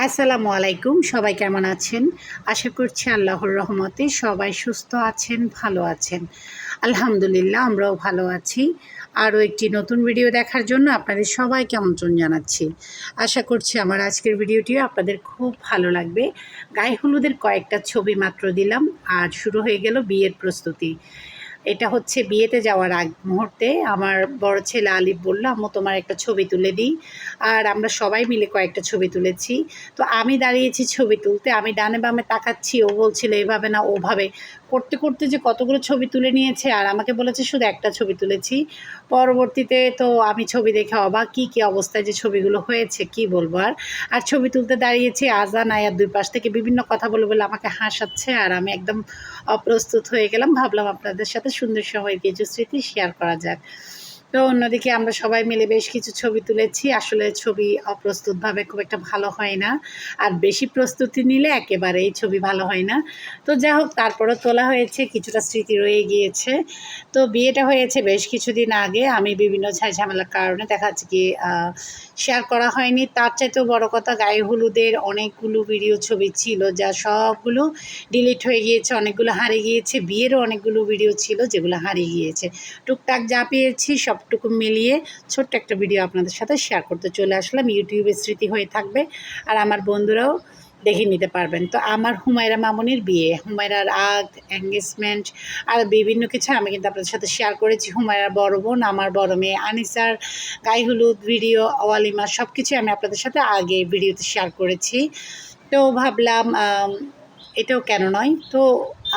আসসালামু আলাইকুম। সবাই কেমন আছেন? আশা করছি আল্লাহর রহমতে সবাই সুস্থ আছেন, ভালো আছেন। আলহামদুলিল্লাহ আমরাও ভালো আছি। আরও একটি নতুন ভিডিও দেখার জন্য আপনাদের সবাইকে আমন্ত্রণ জানাচ্ছি। আশা করছি আমার আজকের ভিডিওটিও আপনাদের খুব ভালো লাগবে। গায়ে হলুদের কয়েকটা ছবি মাত্র দিলাম আর শুরু হয়ে গেল বিয়ের প্রস্তুতি। এটা হচ্ছে বিয়েতে যাওয়ার আগ মুহূর্তে আমার বড় ছেলে আলিফ বলল, আম্মু তোমার একটা ছবি তুলে দিই। আর আমরা সবাই মিলে কয়েকটা ছবি তুলেছি। তো আমি দাঁড়িয়েছি ছবি তুলতে, আমি ডানে বামে তাকাচ্ছি, ও বলছিল এভাবে না ওভাবে। করতে করতে যে কতগুলো ছবি তুলে নিয়েছে আর আমাকে বলেছে শুধু একটা ছবি তুলেছি। পরবর্তীতে তো আমি ছবি দেখে অবাক, কী অবস্থায় যে ছবিগুলো হয়েছে কি বলবো। আর ছবি তুলতে দাঁড়িয়েছি, আজান আয়াত দুই পাশ থেকে বিভিন্ন কথা বলে বলে আমাকে হাসাচ্ছে আর আমি একদম অপ্রস্তুত হয়ে গেলাম। ভাবলাম আপনাদের সাথে সুন্দর সময়ের কিছু স্মৃতি শেয়ার করা যাক। তো অন্যদিকে আমরা সবাই মিলে বেশ কিছু ছবি তুলেছি। আসলে ছবি অপ্রস্তুতভাবে খুব একটা ভালো হয় না, আর বেশি প্রস্তুতি নিলে একেবারেই ছবি ভালো হয় না। তো যাই হোক, তারপরও তোলা হয়েছে, কিছুটা স্মৃতি রয়ে গিয়েছে। তো বিয়েটা হয়েছে বেশ কিছুদিন আগে, আমি বিভিন্ন ঝামেলার কারণে দেখা যাচ্ছে কি শেয়ার করা হয়নি। তার চাইতেও বড় কথা, গায়ে হলুদের অনেকগুলো ভিডিও ছবি ছিল যা সবগুলো ডিলিট হয়ে গিয়েছে, অনেকগুলো হারিয়ে গিয়েছে। বিয়েরও অনেকগুলো ভিডিও ছিল যেগুলো হারিয়ে গিয়েছে। টুকটাক যা পেয়েছি সবটুকু মিলিয়ে ছোট্ট একটা ভিডিও আপনাদের সাথে শেয়ার করতে চলে আসলাম। ইউটিউবের স্মৃতি হয়ে থাকবে আর আমার বন্ধুরাও দেখে নিতে পারবেন। তো আমার হুমায়রা মামুনির বিয়ে, হুমায়রার এঙ্গেজমেন্ট আর বিভিন্ন কিছু আমি কিন্তু আপনাদের সাথে শেয়ার করেছি। হুমায়রার বড় বোন, আমার বড় মেয়ে আনিসার গায়ে হলুদ ভিডিও, ওয়ালিমা সব কিছুই আমি আপনাদের সাথে আগে ভিডিওতে শেয়ার করেছি। তো ভাবলাম এটাও কেন নয়। তো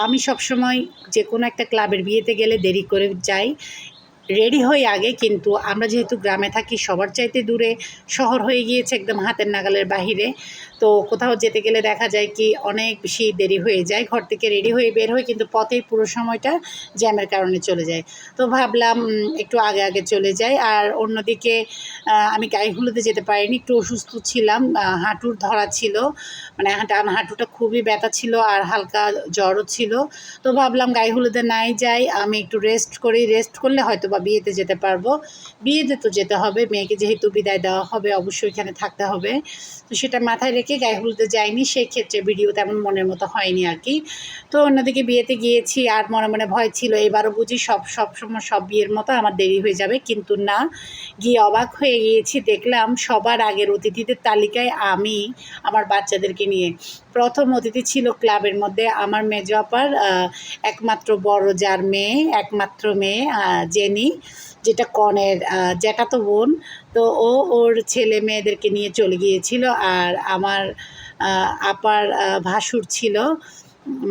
আমি সবসময় যে কোনো একটা ক্লাবের বিয়েতে গেলে দেরি করে যাই, রেডি হই আগে। কিন্তু আমরা যেহেতু গ্রামে থাকি, সবার চাইতে দূরে শহর হয়ে গিয়েছে, একদম হাতের নাগালের বাহিরে। তো কোথাও যেতে গেলে দেখা যায় কি অনেক বেশি দেরি হয়ে যায়। ঘর থেকে রেডি হয়ে বের হই, কিন্তু পথেই পুরো সময়টা জ্যামের কারণে চলে যায়। তো ভাবলাম একটু আগে আগে চলে যাই। আর অন্যদিকে আমি গায়ে হলুদে যেতে পারিনি, একটু অসুস্থ ছিলাম, হাঁটুর ধরা ছিল, মানে হাঁটুটা খুবই ব্যথা ছিল আর হালকা জ্বরও ছিল। তো ভাবলাম গায়ে হলুদে নাই যাই, আমি একটু রেস্ট করি, রেস্ট করলে হয়তো বা বিয়েতে যেতে পারবো। বিয়েতে তো যেতে হবে, মেয়েকে যেহেতু বিদায় দেওয়া হবে অবশ্যই এখানে থাকতে হবে। তো সেটা মাথায় রেখে গায়ে হলুদে যাইনি, সেই ক্ষেত্রে ভিডিও তেমন মনের মতো হয়নি আর কি। তো অন্যদিকে বিয়েতে গিয়েছি আর মনে মনে ভয় ছিল এবারও বুঝি সবসময় সব বিয়ের মতো আমার দেরি হয়ে যাবে, কিন্তু না, গিয়ে অবাক হয়ে গিয়েছি। দেখলাম সবার আগের অতিথিদের তালিকায় আমি আমার বাচ্চাদেরকে নিয়ে। প্রথম অতিথি ছিল ক্লাবের মধ্যে আমার মেজো আপার একমাত্র বড় যার মেয়ে, একমাত্র মেয়ে জেনি, যেটা কনের জ্যাঠাতো বোন। তো ওর ছেলে মেয়েদেরকে নিয়ে চলে গিয়েছিল। আর আমার আপার ভাসুর ছিল,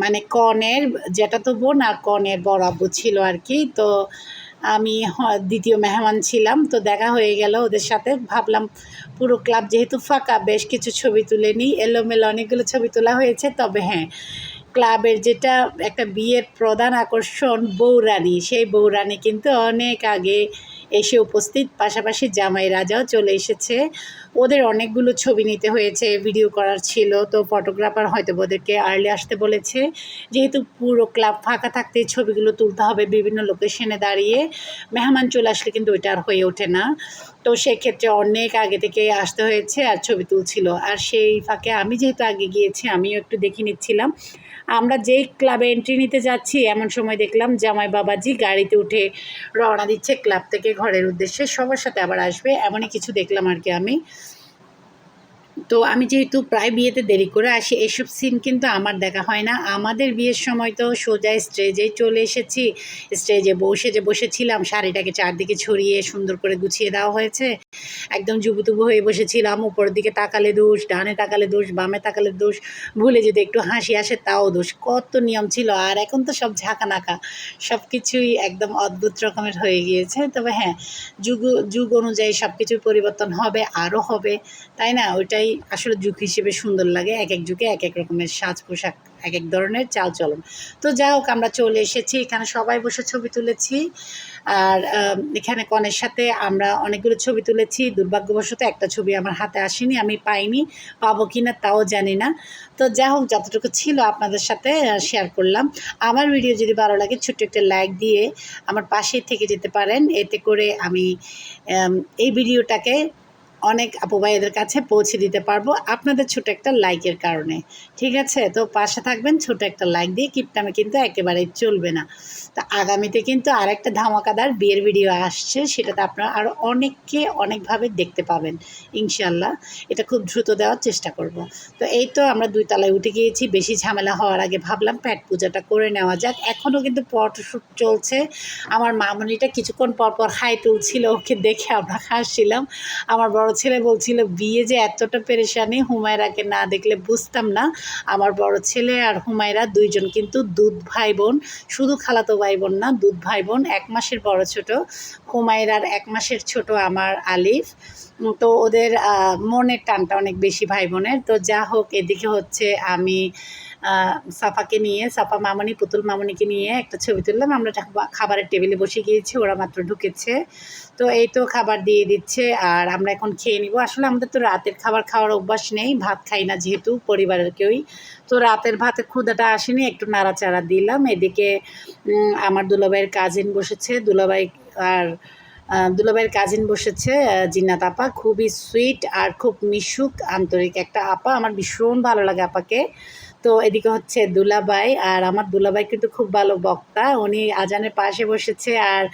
মানে কনের জ্যাঠাতো বোন আর কনের বড় আব্বু ছিল আর কি। তো আমি দ্বিতীয় মেহমান ছিলাম। তো দেখা হয়ে গেল ওদের সাথে। ভাবলাম পুরো ক্লাব যেহেতু ফাঁকা, বেশ কিছু ছবি তুলে নিই। এলোমেলো অনেকগুলো ছবি তোলা হয়েছে। তবে হ্যাঁ, ক্লাবের যেটা একটা বিয়ের প্রধান আকর্ষণ বউরানী, সেই বউরানী কিন্তু অনেক আগে এসে উপস্থিত, পাশাপাশি জামাই রাজাও চলে এসেছে। ওদের অনেকগুলো ছবি নিতে হয়েছে, ভিডিও করার ছিল। তো ফটোগ্রাফার হয়তো ওদেরকে আর্লি আসতে বলেছে, যেহেতু পুরো ক্লাব ফাঁকা থাকতে ছবিগুলো তুলতে হবে বিভিন্ন লোকেশনে দাঁড়িয়ে। মেহমান চলে আসলে কিন্তু ওইটা আর হয়ে ওঠে না। তো সেক্ষেত্রে অনেক আগে থেকে আসতে হয়েছে আর ছবি তুলছিল। আর সেই ফাঁকে আমি যেহেতু আগে গিয়েছি, আমিও একটু দেখে নিচ্ছিলাম। আমরা যেই ক্লাবে এন্ট্রি নিতে যাচ্ছি এমন সময় দেখলাম জামাই বাবাজি গাড়িতে উঠে রওনা দিচ্ছে ক্লাব থেকে ঘরের উদ্দেশ্যে, সবার সাথে আবার আসবে, এমনই কিছু দেখলাম আর কি আমি। তো আমি যেহেতু প্রায় বিয়েতে দেরি করে আসি, এসব সিন কিন্তু আমার দেখা হয় না। আমাদের বিয়ের সময় তো সোজা স্টেজেই চলে এসেছি, স্টেজে বসেছিলাম, শাড়িটাকে চারদিকে ছড়িয়ে সুন্দর করে গুছিয়ে দেওয়া হয়েছে। একদম জুবুতুবু হয়ে বসেছিলাম, উপরের দিকে তাকালে দোষ, ডানে তাকালে দোষ, বামে তাকালে দোষ, ভুলে যদি একটু হাসি আসে তাও দোষ, কত নিয়ম ছিল। আর এখন তো সব ঝাঁকানাকা, সব কিছুই একদম অদ্ভুত রকমের হয়ে গিয়েছে। তবে হ্যাঁ, যুগ অনুযায়ী সব কিছুর পরিবর্তন হবে, আরও হবে, তাই না? ওইটাই আসলে যুগ হিসেবে সুন্দর লাগে। এক এক যুগে এক এক রকমের সাজ পোশাক, এক এক ধরনের চালচলন। তো যাই হোক, আমরা চলে এসেছি, এখানে সবাই বসে ছবি তুলেছি। আর এখানে কনের সাথে আমরা অনেকগুলো ছবি তুলেছি। দুর্ভাগ্যবশত একটা ছবি আমার হাতে আসেনি, আমি পাইনি, পাবো কি না তাও জানি না। তো যাই হোক, যতটুকু ছিল আপনাদের সাথে শেয়ার করলাম। আমার ভিডিও যদি ভালো লাগে ছোট্ট একটা লাইক দিয়ে আমার পাশেই থেকে যেতে পারেন, এতে করে আমি এই ভিডিওটাকে অনেক আপু ভাইদের কাছে পৌঁছে দিতে পারবো আপনাদের ছোট একটা লাইকের কারণে। ঠিক আছে, তো পাশে থাকবেন, ছোট একটা লাইক দিয়ে কিপটামে কিন্তু একেবারেই চলবে না। তো আগামীতে কিন্তু আরেকটা ধামাকাদার বিয়ের ভিডিও আসছে, সেটাতে আপনারা আরও অনেককে অনেকভাবে দেখতে পাবেন ইনশাল্লাহ। এটা খুব দ্রুত দেওয়ার চেষ্টা করব। তো এই তো আমরা 2 তলায় উঠে গিয়েছি, বেশি ঝামেলা হওয়ার আগে ভাবলাম পেট পূজাটা করে নেওয়া যাক। এখনও কিন্তু ফটোশ্যুট চলছে। আমার মামুনিটা কিছুক্ষণ পর পর হাই তুলছিল, ওকে দেখে আমরা হাসছিলাম। আমার বড় ছেলে বলছিল বিয়ে যে এতটা পেরেশানি, হুমায়রাকে না দেখলে বুঝতাম না। আমার বড় ছেলে আর হুমায়রা দুইজন কিন্তু দুধ ভাই বোন, শুধু খালাতো ভাই বোন না, দুধ ভাই বোন, 1 মাসের বড় ছোট। হুমায়রার 1 মাসের ছোট আমার আলিফ। তো ওদের মনের টানটা অনেক বেশি ভাই বোনের। তো যা হোক, এদিকে হচ্ছে আমি সাফাকে নিয়ে, সাফা মামনি, পুতুল মামনিকে নিয়ে একটা ছবি তুললাম। আমরা খাবারের টেবিলে বসে গিয়েছি, ওরা মাত্র ঢুকেছে। তো এই তো খাবার দিয়ে দিচ্ছে আর আমরা এখন খেয়ে নিব। আসলে আমাদের তো রাতের খাবার খাওয়ার অভ্যাস নেই, ভাত খাই না যেহেতু পরিবারের কেউই। তো রাতের ভাতের ক্ষুধাটা আসেনি, একটু নাড়াচাড়া দিলাম। এদিকে আমার দুলাভাইয়ের কাজিন বসেছে, দুলাভাই আর দুলাভাইয়ের কাজিন বসেছে, জিন্নাত আপা, খুবই সুইট আর খুব মিশুক আন্তরিক একটা আপা, আমার ভীষণ ভালো লাগে আপাকে। তো এদিকে হচ্ছে দুলাভাই, আর আমার দুলাভাই কিন্তু খুব ভালো বক্তা, উনি আজানের পাশে বসেছে। আর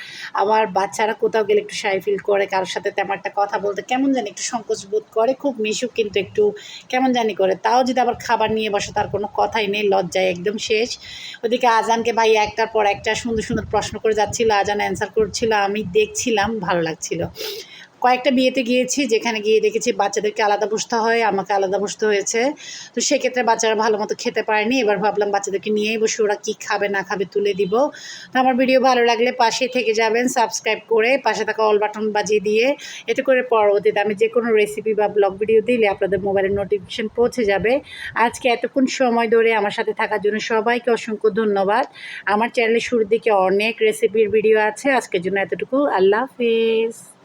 আমার বাচ্চারা কোথাও গেলে একটু শাই ফিল করে, কারোর সাথে তেমন একটা কথা বলতে কেমন জানি একটু সংকোচ বোধ করে, খুব মিশুক কিন্তু একটু কেমন জানি করে। তাও যদি আবার খাবার নিয়ে বসে তার কোনো কথাই নেই, লজ্জায় একদম শেষ। ওদিকে আজানকে ভাই একটার পর একটা সুন্দর সুন্দর প্রশ্ন করে যাচ্ছিল, আজান অ্যান্সার করছিল, আমি দেখছিলাম, ভালো লাগছিল। কয়েকটা বিয়েতে গিয়েছি, যেখানে গিয়ে দেখেছি বাচ্চাদেরকে আলাদা বসতে হয়, আমাকে আলাদা বসতে হয়েছে। তো সেক্ষেত্রে বাচ্চারা ভালো মতো খেতে পারেনি। এবার ভাবলাম বাচ্চাদেরকে নিয়েই বসে, ওরা কী খাবে না খাবে তুলে দিব। তো আমার ভিডিও ভালো লাগলে পাশে থেকে যাবেন, সাবস্ক্রাইব করে পাশে থাকা অল বাটন বাজিয়ে দিয়ে, এতে করে পরবর্তীতে আমি যে কোনো রেসিপি বা ব্লগ ভিডিও দিলে আপনাদের মোবাইলের নোটিফিকেশান পৌঁছে যাবে। আজকে এতক্ষণ সময় ধরে আমার সাথে থাকার জন্য সবাইকে অসংখ্য ধন্যবাদ। আমার চ্যানেলের শুরুর দিকে অনেক রেসিপির ভিডিও আছে, আজকের জন্য এতটুকু। আল্লাহ হাফেজ।